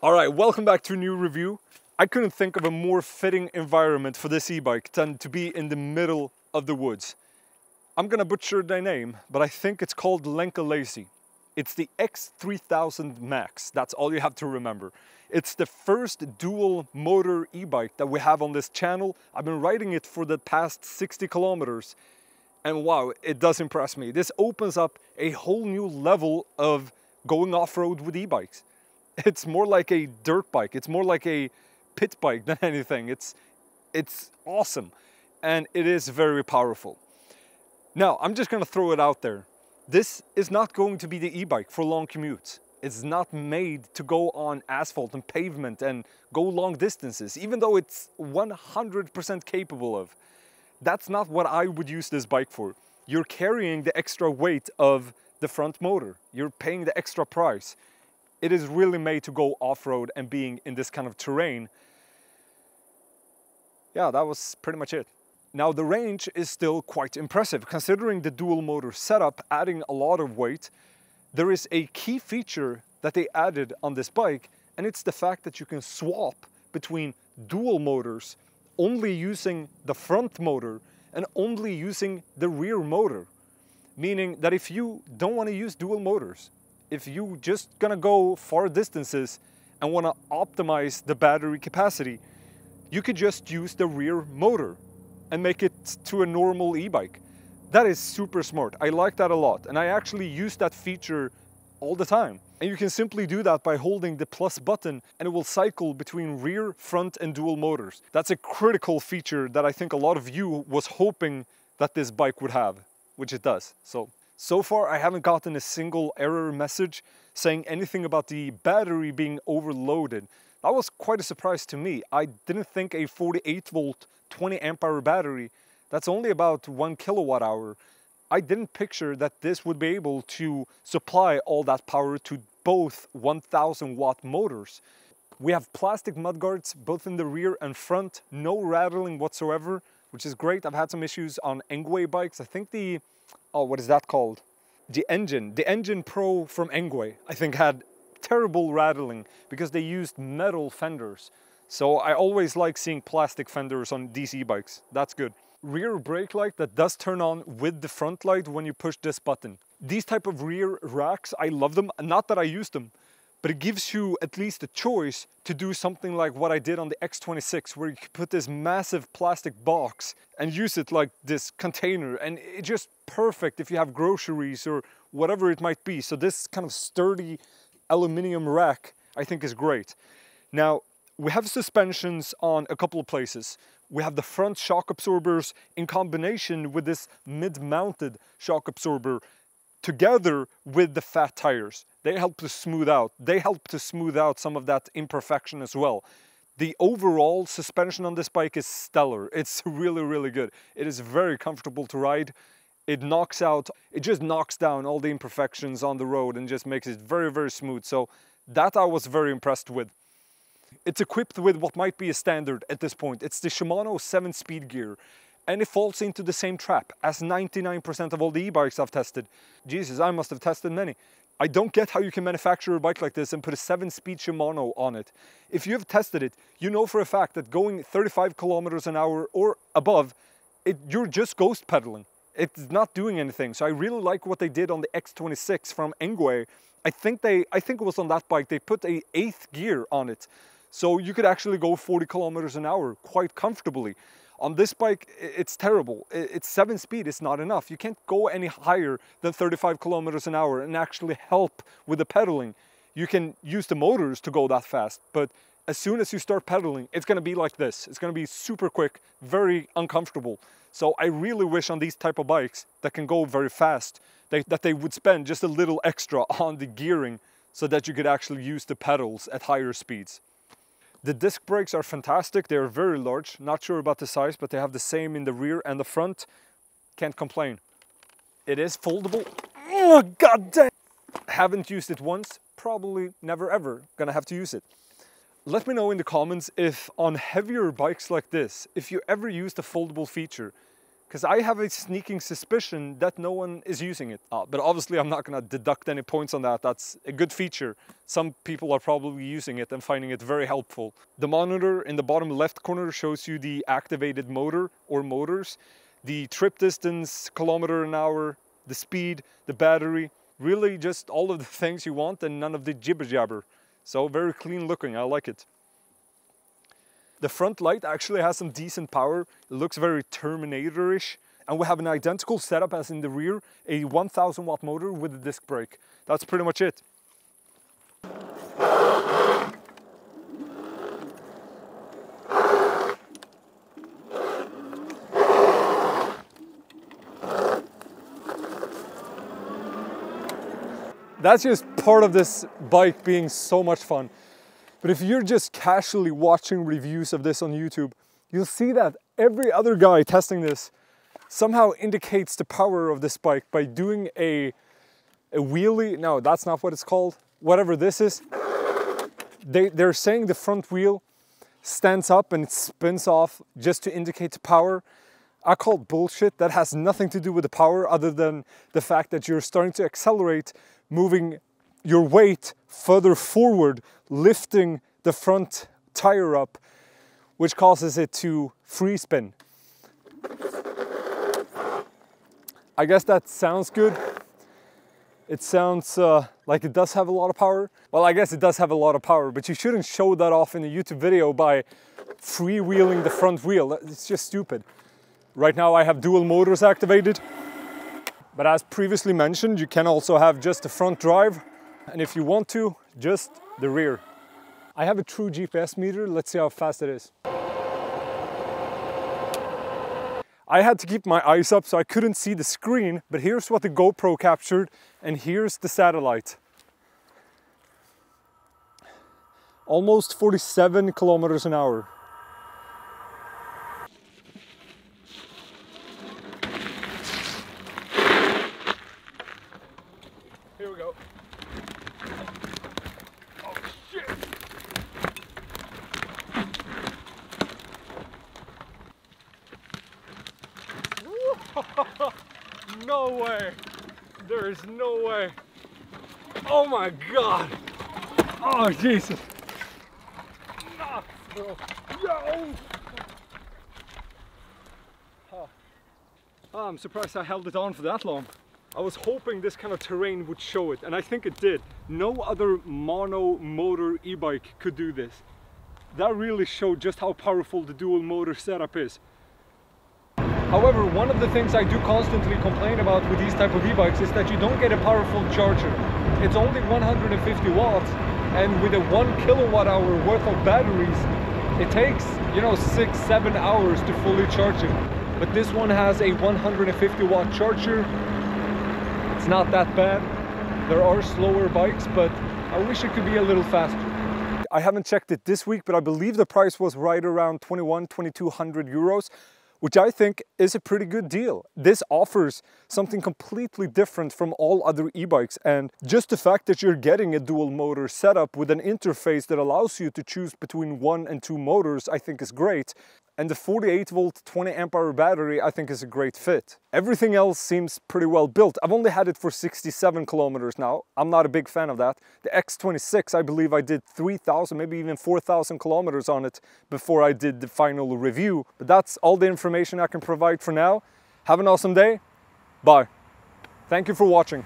All right, welcome back to a new review. I couldn't think of a more fitting environment for this e-bike than to be in the middle of the woods. I'm gonna butcher the name, but I think it's called Lenka-Lazy. It's the X3000 Max, that's all you have to remember. It's the first dual motor e-bike that we have on this channel. I've been riding it for the past 60 kilometers, and wow, it does impress me. This opens up a whole new level of going off-road with e-bikes. It's more like a dirt bike. It's more like a pit bike than anything. It's awesome, and it is very powerful. Now, I'm just gonna throw it out there. This is not going to be the e-bike for long commutes. It's not made to go on asphalt and pavement and go long distances, even though it's 100% capable of. That's not what I would use this bike for. You're carrying the extra weight of the front motor. You're paying the extra price. It is really made to go off-road and being in this kind of terrain. Yeah, that was pretty much it. Now the range is still quite impressive. Considering the dual motor setup, adding a lot of weight, there is a key feature that they added on this bike, and it's the fact that you can swap between dual motors, only using the front motor and only using the rear motor. Meaning that if you don't want to use dual motors, if you just gonna go far distances and want to optimize the battery capacity, you could just use the rear motor and make it to a normal e-bike. That is super smart. I like that a lot, and I actually use that feature all the time. And you can simply do that by holding the plus button, and it will cycle between rear, front, and dual motors. That's a critical feature that I think a lot of you was hoping that this bike would have, which it does. So far, I haven't gotten a single error message saying anything about the battery being overloaded. That was quite a surprise to me. I didn't think a 48 volt, 20 amp hour battery, that's only about 1 kilowatt hour. I didn't picture that this would be able to supply all that power to both 1000 watt motors. We have plastic mudguards both in the rear and front, no rattling whatsoever, which is great. I've had some issues on Engwe bikes. I think what is that called? The Engine Pro from Engwe, I think had terrible rattling because they used metal fenders. So I always like seeing plastic fenders on these e-bikes. That's good. Rear brake light that does turn on with the front light when you push this button. These type of rear racks, I love them. Not that I use them, but it gives you at least a choice to do something like what I did on the X26, where you can put this massive plastic box and use it like this container, and it's just perfect if you have groceries or whatever it might be. So this kind of sturdy aluminum rack I think is great. Now we have suspensions on a couple of places. We have the front shock absorbers in combination with this mid-mounted shock absorber together with the fat tires. They help to smooth out. They help to smooth out some of that imperfection as well. The overall suspension on this bike is stellar. It's really, really good. It is very comfortable to ride. It just knocks down all the imperfections on the road and just makes it very, very smooth. So that I was very impressed with. It's equipped with what might be a standard at this point. It's the Shimano 7-speed gear, and it falls into the same trap as 99% of all the e-bikes I've tested. Jesus, I must have tested many. I don't get how you can manufacture a bike like this and put a 7-speed Shimano on it. If you've tested it, you know for a fact that going 35 kilometers an hour or above, you're just ghost pedaling. It's not doing anything. So I really like what they did on the X26 from Engwe. I think it was on that bike, they put a 8th gear on it. So you could actually go 40 kilometers an hour quite comfortably. On this bike, it's terrible. It's 7-speed, it's not enough. You can't go any higher than 35 kilometers an hour and actually help with the pedaling. You can use the motors to go that fast, but as soon as you start pedaling, it's gonna be like this. It's gonna be super quick, very uncomfortable. So I really wish on these type of bikes that can go very fast, that they would spend just a little extra on the gearing so that you could actually use the pedals at higher speeds. The disc brakes are fantastic. They are very large. Not sure about the size, but they have the same in the rear and the front. Can't complain. It is foldable. Oh, god damn! Haven't used it once. Probably never ever gonna have to use it. Let me know in the comments if on heavier bikes like this, if you ever use the foldable feature, because I have a sneaking suspicion that no one is using it. But obviously I'm not going to deduct any points on that. That's a good feature. Some people are probably using it and finding it very helpful. The monitor in the bottom left corner shows you the activated motor or motors, the trip distance, kilometer an hour, the speed, the battery, really just all of the things you want and none of the jibber jabber. So very clean looking, I like it. The front light actually has some decent power. It looks very Terminator-ish. And we have an identical setup as in the rear, a 1000 watt motor with a disc brake. That's pretty much it. That's just part of this bike being so much fun. But if you're just casually watching reviews of this on YouTube, you'll see that every other guy testing this somehow indicates the power of this bike by doing a wheelie. No, that's not what it's called. Whatever this is. They're saying the front wheel stands up and it spins off just to indicate the power. I call it bullshit. That has nothing to do with the power other than the fact that you're starting to accelerate, moving your weight further forward, lifting the front tire up, which causes it to free spin. I guess that sounds good. It sounds like it does have a lot of power. Well, I guess it does have a lot of power, but you shouldn't show that off in a YouTube video by freewheeling the front wheel. It's just stupid. Right now I have dual motors activated, but as previously mentioned, you can also have just the front drive, and if you want to, just the rear. I have a true GPS meter. Let's see how fast it is. I had to keep my eyes up so I couldn't see the screen, but here's what the GoPro captured, and here's the satellite. Almost 47 kilometers an hour. Here we go. Oh shit! No way! There is no way! Oh my god! Oh Jesus! No! Oh, I'm surprised I held it on for that long. I was hoping this kind of terrain would show it, and I think it did. No other mono motor e-bike could do this. That really showed just how powerful the dual motor setup is. However, one of the things I do constantly complain about with these type of e-bikes is that you don't get a powerful charger. It's only 150 watts, and with a 1 kilowatt hour worth of batteries, it takes, you know, 6-7 hours to fully charge it. But this one has a 150 watt charger. It's not that bad. There are slower bikes, but I wish it could be a little faster. I haven't checked it this week, but I believe the price was right around 2,200 euros, which I think is a pretty good deal. This offers something completely different from all other e-bikes, and just the fact that you're getting a dual motor setup with an interface that allows you to choose between 1 and 2 motors, I think is great. And the 48 volt 20 amp hour battery I think is a great fit. Everything else seems pretty well built. I've only had it for 67 kilometers now. I'm not a big fan of that. The X26, I believe I did 3,000, maybe even 4,000 kilometers on it before I did the final review. But that's all the information I can provide for now. Have an awesome day. Bye. Thank you for watching.